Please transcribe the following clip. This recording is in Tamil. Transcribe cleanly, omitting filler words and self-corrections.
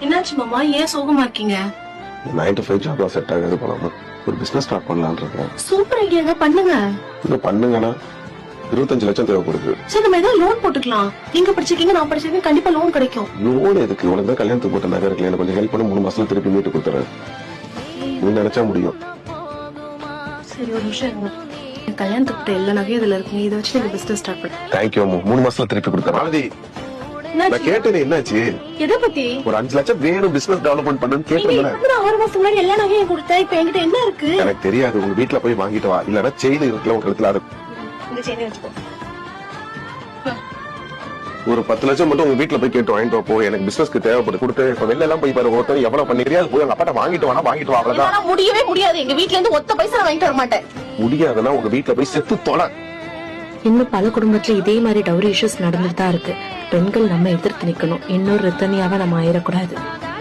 என்னாச்சு மாமா, ஏன் சோகமா இருக்கீங்க? 9 to 5 ஜாப் செட் ஆகாது போலாமா? ஒரு பிசினஸ் ஸ்டார்ட் பண்ணலாம்னு இருக்கேன். சூப்பர் ஐடியாங்க, பண்ணுங்க. இங்க பண்ணுங்கன்னா 25 லட்சம் தேவைப்படுது. சரி, நம்ம ஏதாவது லோன் போட்டுக்கலாம். நீங்க படிச்சிருக்கீங்க, நான் படிச்சிருக்கேன், கண்டிப்பா லோன் கிடைக்கும். லோன் எதுக்கு? உனக்கு தான் கல்யாணத்துக்கு போட்ட நகை இருக்குல்ல, எனக்கு கொஞ்சம் ஹெல்ப் பண்ண 3 மாசத்துல திருப்பி மீட்டு கொடுத்துறேன். நீ நினைச்சா முடியும். சரி, ஒரு நிமிஷம் இருங்க. என் கல்யாணத்துக்கு எல்லா நகையும் இதுல இருக்குங்க, இதை வச்சு நீங்க பிசினஸ் ஸ்டார்ட் பண்ணுங்க. தேங்க்யூ அம்மு, 3 மாசத்துல திருப்பி கொடுத்துறேன். ஆனந்தி, நான் கேட்டேன், என்னாச்சு? எதை பத்தி? ஒரு 5 லட்சம் வேணும் பிசினஸ் டெவலப்மெண்ட் பண்ணுன்னு கேட்டேன். 6 மாசத்துக்கு முன்னாடி எல்லா நகையும் கொடுத்தேன், இப்ப என்கிட்ட என்ன இருக்கு? எனக்கு தெரியாது, உங்க வீட்டுல போய் வாங்கிட்டு வா, இல்லன்னா செயின் இருக்குல்ல உங்க இடத்துல, அது இந்த செயினை வச்சுக்கோ. ஒரு 10 லட்சம் மட்டும் உங்க வீட்டுல போய் கேட்டு வாங்கிட்டு போ, எனக்கு பிசினஸ்க்கு தேவைப்படு கொடுத்து. இப்ப வெளில எல்லாம் போய் பாரு, ஒருத்தர் எவ்வளவு பண்ணிக்கிறியா போய் உங்க அப்பாட்ட வாங்கிட்டு வாங்கிட்டு வா, அவ்வளவுதான். என்னால முடியவே முடியாது, எங்க வீட்ல இருந்து ஒத்த பைசா நான் வாங்கிட்டு வர மாட்டேன். முடியாதுன்னா உங்க வீட்டுல போய் செத்து தொலை. இன்னும் பல குடும்பத்துல இதே மாதிரி டவுரி இஷ்யூஸ் நடந்துட்டு தான் இருக்கு. பெண்கள் நம்ம எதிர்த்து நிக்கணும். இன்னொரு ரத்தனியாவா நம்ம ஆயிடக்கூடாது.